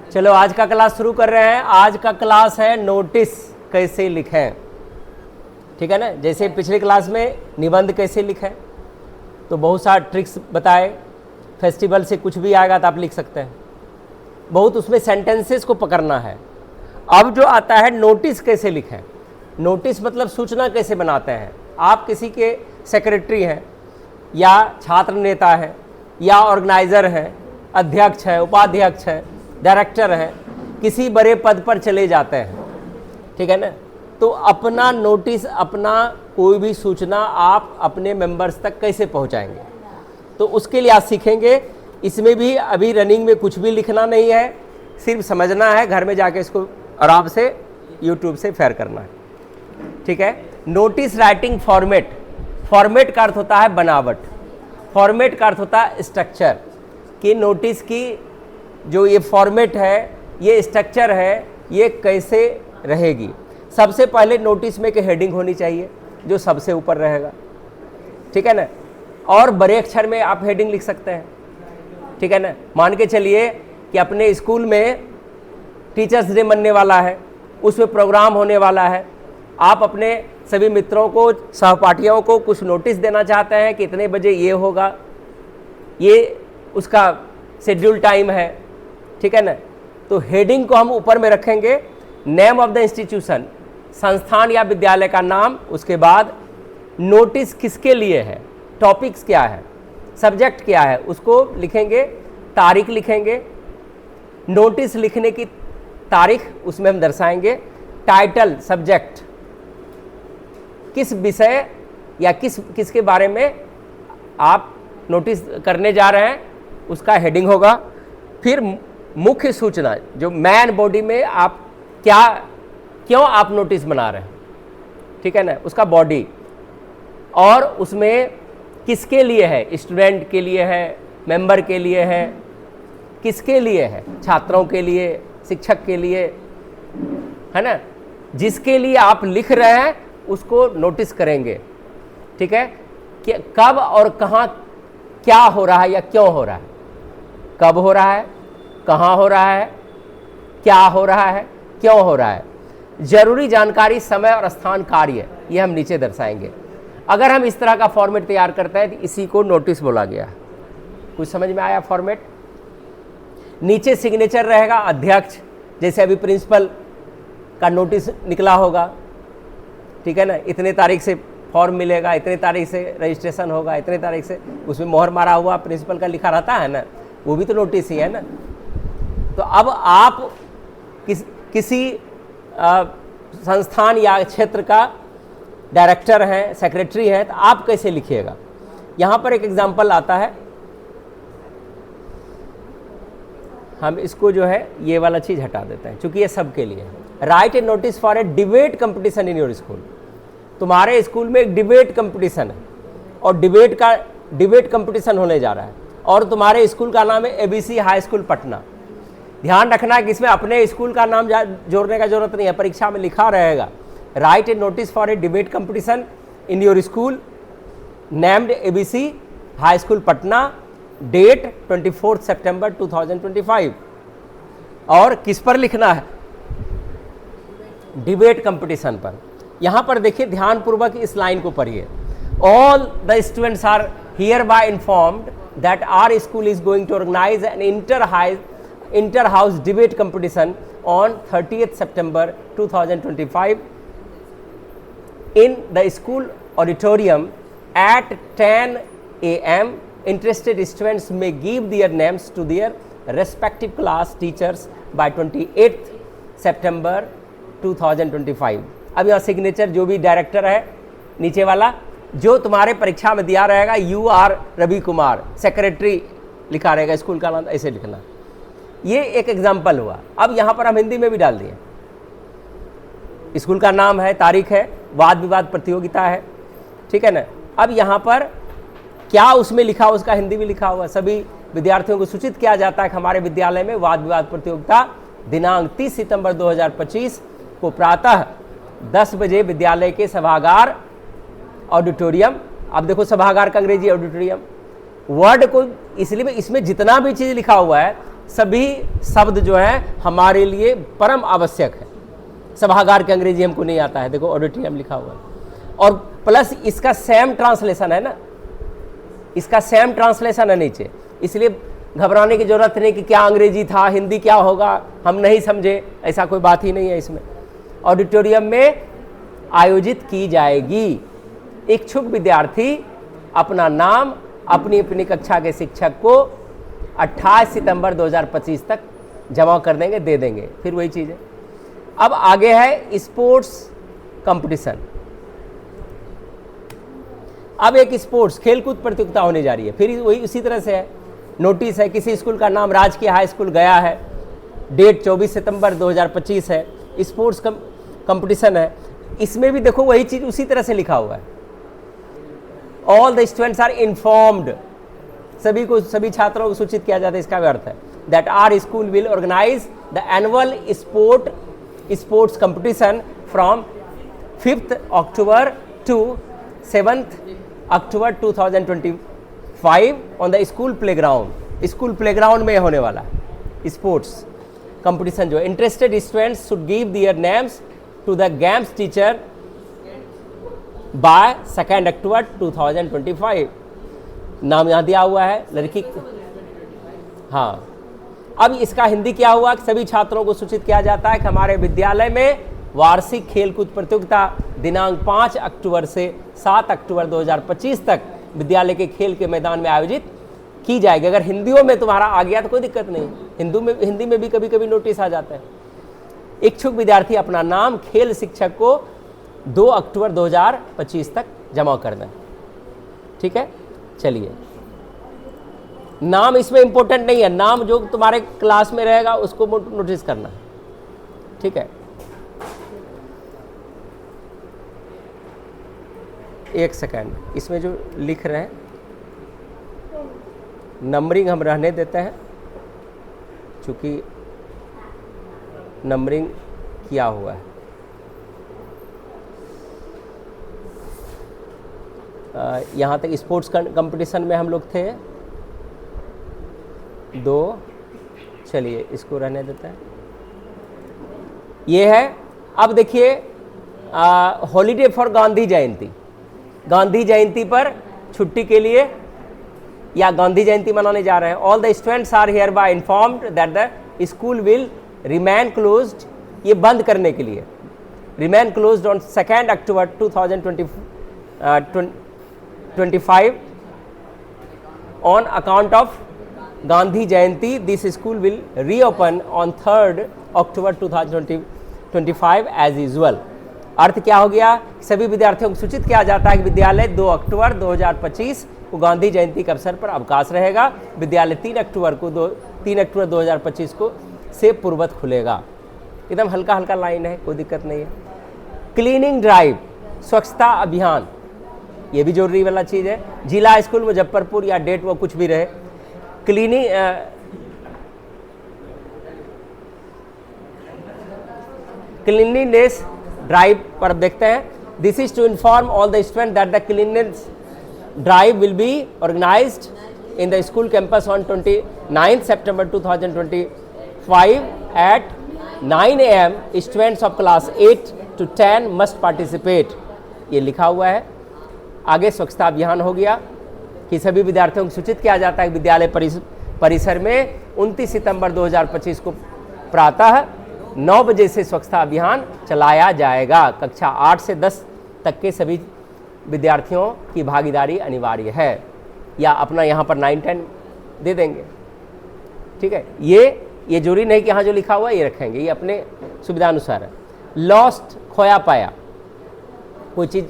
चलो आज का क्लास शुरू कर रहे हैं। आज का क्लास है नोटिस कैसे लिखें, ठीक है ना। जैसे पिछले क्लास में निबंध कैसे लिखें तो बहुत सारे ट्रिक्स बताए। फेस्टिवल से कुछ भी आएगा तो आप लिख सकते हैं, बहुत उसमें सेंटेंसेस को पकड़ना है। अब जो आता है नोटिस कैसे लिखें। नोटिस मतलब सूचना कैसे बनाते हैं। आप किसी के सेक्रेटरी हैं या छात्र नेता हैं या ऑर्गेनाइज़र हैं, अध्यक्ष है, उपाध्यक्ष है, डायरेक्टर है, किसी बड़े पद पर चले जाते हैं, ठीक है ना। तो अपना नोटिस, अपना कोई भी सूचना आप अपने मेंबर्स तक कैसे पहुंचाएंगे, तो उसके लिए आप सीखेंगे। इसमें भी अभी रनिंग में कुछ भी लिखना नहीं है, सिर्फ समझना है, घर में जाके इसको आराम से यूट्यूब से फेयर करना है, ठीक है। Notice writing format. फॉर्मेट का अर्थ होता है बनावट, फॉर्मेट का अर्थ होता है स्ट्रक्चर, कि नोटिस की जो ये फॉर्मेट है, ये स्ट्रक्चर है, ये कैसे रहेगी। सबसे पहले नोटिस में एक हेडिंग होनी चाहिए जो सबसे ऊपर रहेगा, ठीक है ना। और बड़े अक्षर में आप हेडिंग लिख सकते हैं, ठीक है ना। मान के चलिए कि अपने स्कूल में टीचर्स डे मनने वाला है, उसमें प्रोग्राम होने वाला है, आप अपने सभी मित्रों को, सहपाठियों को कुछ नोटिस देना चाहते हैं कि इतने बजे ये होगा, ये उसका शेड्यूल टाइम है, ठीक है ना। तो हेडिंग को हम ऊपर में रखेंगे, नेम ऑफ द इंस्टीट्यूशन, संस्थान या विद्यालय का नाम, उसके बाद नोटिस किसके लिए है, टॉपिक्स क्या है, सब्जेक्ट क्या है, उसको लिखेंगे, तारीख लिखेंगे, नोटिस लिखने की तारीख उसमें हम दर्शाएंगे, टाइटल, सब्जेक्ट, किस विषय या किसके बारे में आप नोटिस करने जा रहे हैं उसका हेडिंग होगा। फिर मुख्य सूचना, जो मैन बॉडी में आप क्यों आप नोटिस बना रहे हैं, ठीक है ना, उसका बॉडी, और उसमें किसके लिए है, स्टूडेंट के लिए है, मेंबर के लिए है, किसके लिए है, छात्रों के लिए, शिक्षक के लिए, है ना। जिसके लिए आप लिख रहे हैं उसको नोटिस करेंगे, ठीक है। कि कब और कहाँ क्या हो रहा है या क्यों हो रहा है, कब हो रहा है, कहाँ हो रहा है, क्या हो रहा है, क्यों हो रहा है। जरूरी जानकारी, समय और स्थान, कार्य, ये हम नीचे दर्शाएंगे। अगर हम इस तरह का फॉर्मेट तैयार करते हैं तो इसी को नोटिस बोला गया। कुछ समझ में आया फॉर्मेट। नीचे सिग्नेचर रहेगा, अध्यक्ष, जैसे अभी प्रिंसिपल का नोटिस निकला होगा, ठीक है ना, इतने तारीख से फॉर्म मिलेगा, इतने तारीख से रजिस्ट्रेशन होगा, इतने तारीख से, उसमें मोहर मारा हुआ प्रिंसिपल का लिखा रहता है ना, वो भी तो नोटिस ही है ना। तो अब आप किसी संस्थान या क्षेत्र का डायरेक्टर हैं, सेक्रेटरी हैं, तो आप कैसे लिखिएगा। यहाँ पर एक एग्जाम्पल आता है, हम इसको जो है ये वाला चीज़ हटा देते हैं क्योंकि ये सबके लिए है। Right a notice for a debate competition in your school. तुम्हारे स्कूल में एक डिबेट कंपटीशन है और डिबेट कंपटीशन होने जा रहा है, और तुम्हारे स्कूल का नाम है ABC हाई स्कूल पटना। ध्यान रखना है कि इसमें अपने स्कूल का नाम जोड़ने का जरूरत नहीं है, परीक्षा में लिखा रहेगा, write a notice for a debate competition in your school named ABC high school Patna, date 24 September 2025। और किस पर लिखना है, डिबेट कंपटीशन पर। यहाँ पर देखिए ध्यानपूर्वक इस लाइन को पढ़िए। All the students are hereby informed that our school is going to organise an inter house debate competition on 30th September 2025 in the school auditorium at 10 a.m. Interested students may give their names to their respective class teachers by 28th September 2025। अब यहाँ signature जो भी director है नीचे वाला, जो तुम्हारे परीक्षा में दिया रहेगा, UR रवि कुमार, सेक्रेटरी लिखा रहेगा, स्कूल का नाम ऐसे लिखना। ये एक एग्जाम्पल हुआ। अब यहाँ पर हम हिंदी में भी डाल दिए, स्कूल का नाम है, तारीख है, वाद विवाद प्रतियोगिता है, ठीक है ना। अब यहाँ पर क्या उसमें लिखा हुआ, उसका हिंदी में लिखा हुआ। सभी विद्यार्थियों को सूचित किया जाता है कि हमारे विद्यालय में वाद विवाद प्रतियोगिता दिनांक 30 सितंबर 2025 को प्रातः 10 बजे विद्यालय के सभागार ऑडिटोरियम, अब देखो सभागार का अंग्रेजी ऑडिटोरियम, वर्ड को इसलिए इसमें जितना भी चीज़ लिखा हुआ है सभी शब्द जो है हमारे लिए परम आवश्यक है। सभागार के अंग्रेजी हमको नहीं आता है, देखो ऑडिटोरियम लिखा हुआ है, और प्लस इसका सेम ट्रांसलेशन है ना, इसका सेम ट्रांसलेशन है नीचे, इसलिए घबराने की जरूरत नहीं कि क्या अंग्रेजी था, हिंदी क्या होगा, हम नहीं समझे, ऐसा कोई बात ही नहीं है। इसमें ऑडिटोरियम में आयोजित की जाएगी। इच्छुक विद्यार्थी अपना नाम अपनी अपनी कक्षा के शिक्षक को 28 सितंबर 2025 तक जमा कर देंगे, दे देंगे। फिर वही चीज़ है। अब आगे है स्पोर्ट्स कंपटीशन। अब एक स्पोर्ट्स खेलकूद प्रतियोगिता होने जा रही है, फिर वही उसी तरह से है। नोटिस है, किसी स्कूल का नाम राजकीय हाई स्कूल गया है, डेट 24 सितंबर 2025 है, स्पोर्ट्स कंपटीशन है। इसमें भी देखो वही चीज़ उसी तरह से लिखा हुआ है। All the students are informed, सभी छात्रों को सूचित किया जाता है। इसका अर्थ है that our school will organise the annual sports competition from 5th October to 7th October 2025 on the school playground. School playground में होने वाला है स्पोर्ट्स कंपटीशन। जो interested students should give their names to the games teacher by 2nd October 2025। नाम यहाँ दिया हुआ है लड़की। हाँ, अब इसका हिंदी क्या हुआ कि सभी छात्रों को सूचित किया जाता है कि हमारे विद्यालय में वार्षिक खेलकूद प्रतियोगिता दिनांक 5 अक्टूबर से 7 अक्टूबर 2025 तक विद्यालय के खेल के मैदान में आयोजित की जाएगी। अगर हिंदियों में तुम्हारा आ गया तो कोई दिक्कत नहीं, हिंदी में भी कभी कभी नोटिस आ जाता है। इच्छुक विद्यार्थी अपना नाम खेल शिक्षक को 2 अक्टूबर 2025 तक जमा कर दें। ठीक है, चलिए। नाम इसमें इंपॉर्टेंट नहीं है, नाम जो तुम्हारे क्लास में रहेगा उसको नोटिस करना है। ठीक है, एक सेकेंड, इसमें जो लिख रहे हैं नंबरिंग हम रहने देते हैं, चूँकि नंबरिंग किया हुआ है। यहाँ तक स्पोर्ट्स कंपटीशन में हम लोग थे 2, चलिए इसको रहने देते हैं। ये है, अब देखिए हॉलीडे फॉर गांधी जयंती। गांधी जयंती पर छुट्टी के लिए या गांधी जयंती मनाने जा रहे हैं। All the students are hereby informed that the school will remain closed, ये बंद करने के लिए, remain closed on 2nd October 2025 on account of Gandhi Jayanti. This school will reopen on 3rd October 2025 as usual. अर्थ क्या हो गया? सभी विद्यार्थियों को सूचित किया जाता है कि विद्यालय 2 अक्टूबर 2025 को गांधी जयंती के अवसर पर अवकाश रहेगा। विद्यालय 3 अक्टूबर 2025 को से पूर्ववत खुलेगा। एकदम हल्का हल्का लाइन है, कोई दिक्कत नहीं है। क्लीनिंग ड्राइव, स्वच्छता अभियान, ये भी जरूरी वाला चीज़ है। जिला स्कूल मुजफ्फरपुर या डेट वो कुछ भी रहे, क्लीनिनेस ड्राइव पर देखते हैं। This is to inform all the student that the cleanliness drive will be organised in the school campus on 29 September 2025 at 9 AM. Students of class 8 to 10 must participate, ये लिखा हुआ है। आगे स्वच्छता अभियान हो गया कि सभी विद्यार्थियों को सूचित किया जाता है कि विद्यालय परिसर में 29 सितंबर 2025 को प्रातः 9 बजे से स्वच्छता अभियान चलाया जाएगा। कक्षा 8 से 10 तक के सभी विद्यार्थियों की भागीदारी अनिवार्य है, या अपना यहाँ पर 9-10 दे देंगे। ठीक है, ये जरूरी नहीं कि यहाँ जो लिखा हुआ है ये रखेंगे, ये अपने सुविधानुसार है। लॉस्ट, खोया पाया, कोई चीज़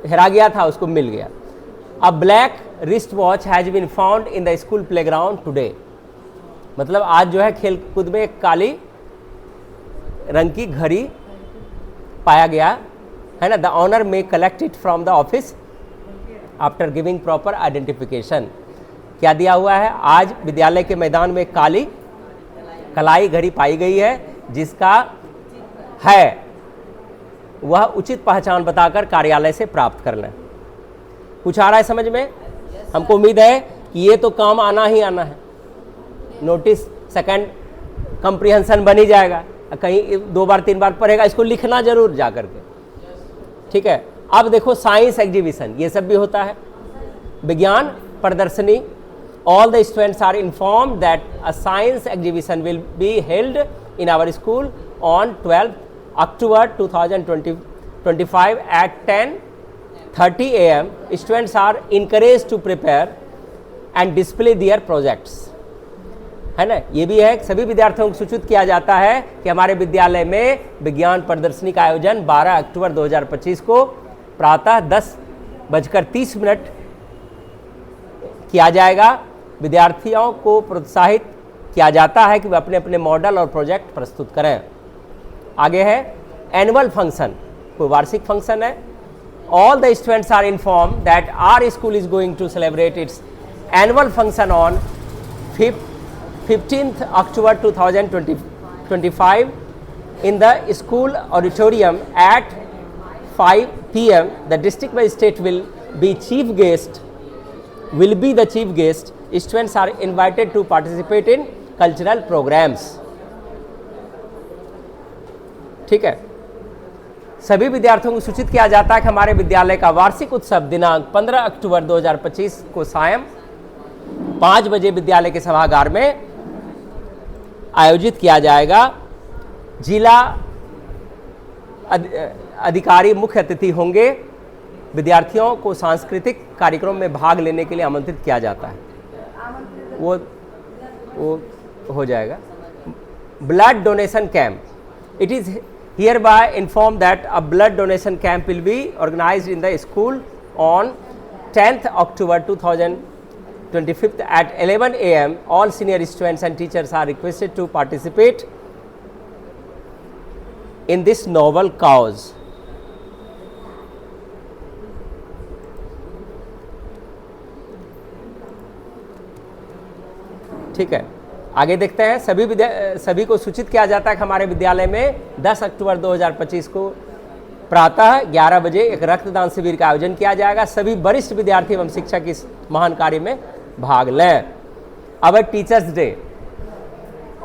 हेरा गया था उसको मिल गया। A black wrist watch has been found in the school playground today, मतलब आज जो है खेल कूद में एक काली रंग की घड़ी पाया गया है ना। द ऑनर में collect it from the office after giving proper identification. क्या दिया हुआ है? आज विद्यालय के मैदान में कलाई घड़ी पाई गई है, जिसका है वह उचित पहचान बताकर कार्यालय से प्राप्त कर लें। कुछ आ रहा है समझ में? हमको उम्मीद है कि ये तो काम आना ही आना है। नोटिस सेकंड कंप्रीहेंशन बन ही जाएगा, कहीं 2 बार 3 बार पढ़ेगा, इसको लिखना जरूर जा करके, ठीक है। अब देखो साइंस एग्जीबिशन, ये सब भी होता है, विज्ञान प्रदर्शनी। All the students are informed that a science exhibition will be held in our school on 12 October 2025 at 10:30 AM. Students are encouraged to prepare and display their projects, है ना। ये भी है, सभी विद्यार्थियों को सूचित किया जाता है कि हमारे विद्यालय में विज्ञान प्रदर्शनी का आयोजन 12 अक्टूबर 2025 को प्रातः 10:30 किया जाएगा। विद्यार्थियों को प्रोत्साहित किया जाता है कि वे अपने अपने मॉडल और प्रोजेक्ट प्रस्तुत करें। आगे है एनुअल फंक्शन, कोई वार्षिक फंक्शन है। All the students are inform that our school is going to celebrate its annual function on 15th October 2025 in the school auditorium at 5 PM. The district magistrate will be the chief guest. Students are invited to participate in cultural programs. ठीक है, सभी विद्यार्थियों को सूचित किया जाता है कि हमारे विद्यालय का वार्षिक उत्सव दिनांक 15 अक्टूबर 2025 को सायं 5 बजे विद्यालय के सभागार में आयोजित किया जाएगा। जिला अधिकारी मुख्य अतिथि होंगे। विद्यार्थियों को सांस्कृतिक कार्यक्रम में भाग लेने के लिए आमंत्रित किया जाता है, वो हो जाएगा। Blood donation camp, it is hereby informed that a blood donation camp will be organized in the school on 10th October 2025 at 11 AM. All senior students and teachers are requested to participate in this noble cause. ठीक है, आगे देखते हैं। सभी को सूचित किया जाता है कि हमारे विद्यालय में 10 अक्टूबर 2025 को प्रातः 11 बजे एक रक्तदान शिविर का आयोजन किया जाएगा। सभी वरिष्ठ विद्यार्थी एवं शिक्षक इस महान कार्य में भाग लें। अब Teachers Day,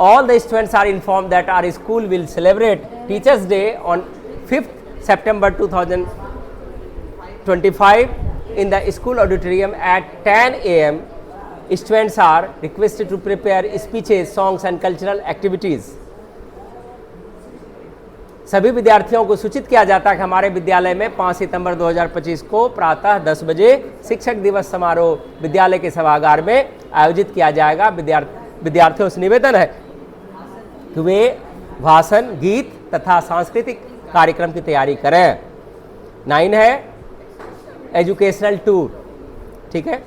all the students are informed that our school will celebrate Teachers Day on 5th September 2025 in the school auditorium at 10 AM. Students are requested to prepare speeches, songs and cultural activities. सभी विद्यार्थियों को सूचित किया जाता है कि हमारे विद्यालय में 5 सितंबर 2025 को प्रातः 10 बजे शिक्षक दिवस समारोह विद्यालय के सभागार में आयोजित किया जाएगा। विद्यार्थियों से निवेदन है कि वे भाषण, गीत तथा सांस्कृतिक कार्यक्रम की तैयारी करें। 9 है एजुकेशनल टूर, ठीक है।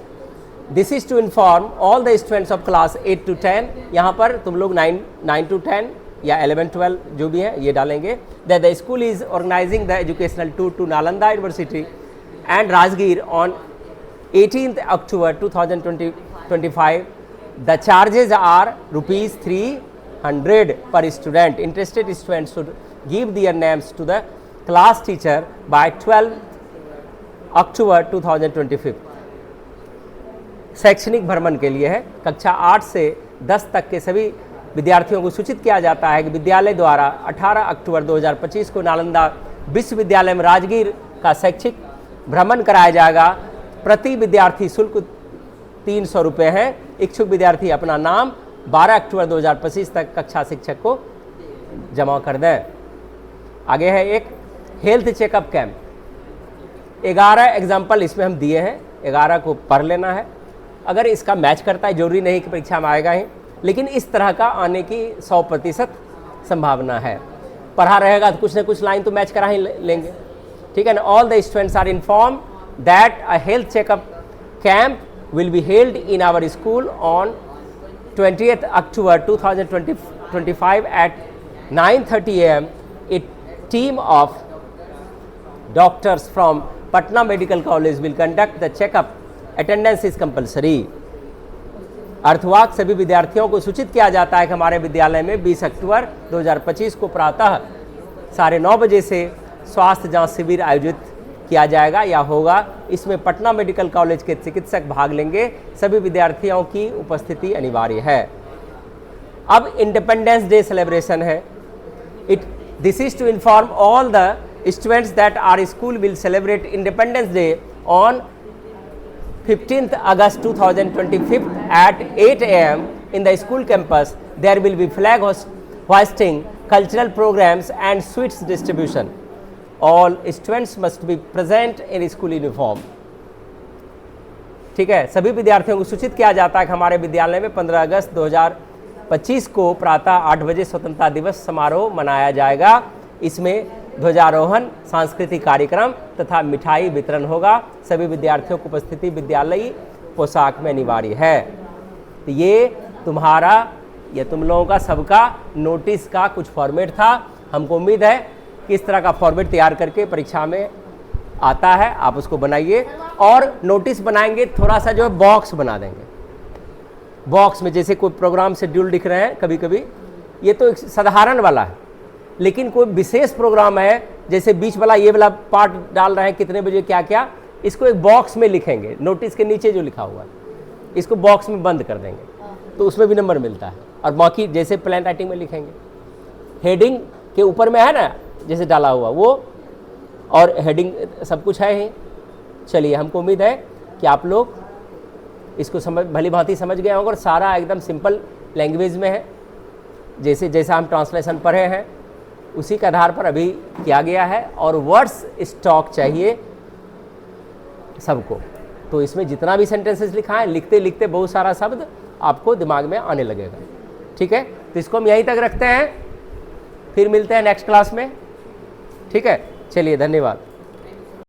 This is to inform all the students of class 8 to 10, यहाँ पर तुम लोग 9 to 10 या 11-12 जो भी है ये डालेंगे। That the school is organising the educational tour to Nalanda University and Rajgir on 18th October 2025. The charges are ₹300 per student. Interested students should give their names to the class teacher by 12th October 2025. शैक्षणिक भ्रमण के लिए है। कक्षा 8 से 10 तक के सभी विद्यार्थियों को सूचित किया जाता है कि विद्यालय द्वारा 18 अक्टूबर 2025 को नालंदा विश्वविद्यालय में राजगीर का शैक्षिक भ्रमण कराया जाएगा। प्रति विद्यार्थी शुल्क 300 रुपये है। इच्छुक विद्यार्थी अपना नाम 12 अक्टूबर 2025 तक कक्षा शिक्षक को जमा कर दें। आगे है एक हेल्थ चेकअप कैंप। 11 एग्जाम्पल इसमें हम दिए हैं, 11 को पढ़ लेना है। अगर इसका मैच करता है, जरूरी नहीं कि परीक्षा में आएगा ही, लेकिन इस तरह का आने की 100% संभावना है। पढ़ा रहेगा तो कुछ ना कुछ लाइन तो मैच करा ही लेंगे, ठीक है ना। All the students are inform that a health checkup camp will be held in our school on 20th October 2025 at 9:30 AM. A team of doctors from Patna Medical College will conduct the checkup. Attendance is compulsory. अर्थवाक सभी विद्यार्थियों को सूचित किया जाता है कि हमारे विद्यालय में 20 अक्टूबर 2025 को प्रातः 9:30 बजे से स्वास्थ्य जांच शिविर आयोजित किया जाएगा या होगा। इसमें पटना मेडिकल कॉलेज के चिकित्सक भाग लेंगे। सभी विद्यार्थियों की उपस्थिति अनिवार्य है। अब इंडिपेंडेंस डे सेलिब्रेशन है। This is to inform all the students that our school will celebrate Independence Day on 15th August 2025 at 8 AM in the school campus. There will be flag hoisting, cultural programs and sweets distribution. All students must be present in school uniform. ठीक है, सभी विद्यार्थियों को सूचित किया जाता है कि हमारे विद्यालय में 15 अगस्त 2025 को प्रातः 8 बजे स्वतंत्रता दिवस समारोह मनाया जाएगा। इसमें ध्वजारोहण, सांस्कृतिक कार्यक्रम तथा मिठाई वितरण होगा। सभी विद्यार्थियों की उपस्थिति विद्यालयी पोशाक में अनिवार्य है। तो ये तुम्हारा या तुम लोगों का सबका नोटिस का कुछ फॉर्मेट था। हमको उम्मीद है कि इस तरह का फॉर्मेट तैयार करके परीक्षा में आता है, आप उसको बनाइए। और नोटिस बनाएंगे थोड़ा सा जो है बॉक्स बना देंगे। बॉक्स में जैसे कोई प्रोग्राम शेड्यूल दिख रहे हैं कभी कभी, ये तो एक साधारण वाला है, लेकिन कोई विशेष प्रोग्राम है जैसे बीच वाला ये वाला पार्ट डाल रहे हैं कितने बजे क्या क्या, इसको एक बॉक्स में लिखेंगे। नोटिस के नीचे जो लिखा हुआ है इसको बॉक्स में बंद कर देंगे तो उसमें भी नंबर मिलता है। और बाकी जैसे प्लान राइटिंग में लिखेंगे, हेडिंग के ऊपर में है ना जैसे डाला हुआ वो, और हेडिंग सब कुछ है ही। चलिए, हमको उम्मीद है कि आप लोग इसको समझ भली भांति समझ गए होंगे और सारा एकदम सिंपल लैंग्वेज में है। जैसा हम ट्रांसलेशन पढ़े हैं उसी के आधार पर अभी किया गया है। और वर्ड्स स्टॉक चाहिए सबको, तो इसमें जितना भी सेंटेंसेस लिखा है लिखते लिखते बहुत सारा शब्द आपको दिमाग में आने लगेगा। ठीक है, तो इसको हम यहीं तक रखते हैं, फिर मिलते हैं नेक्स्ट क्लास में। ठीक है, चलिए, धन्यवाद।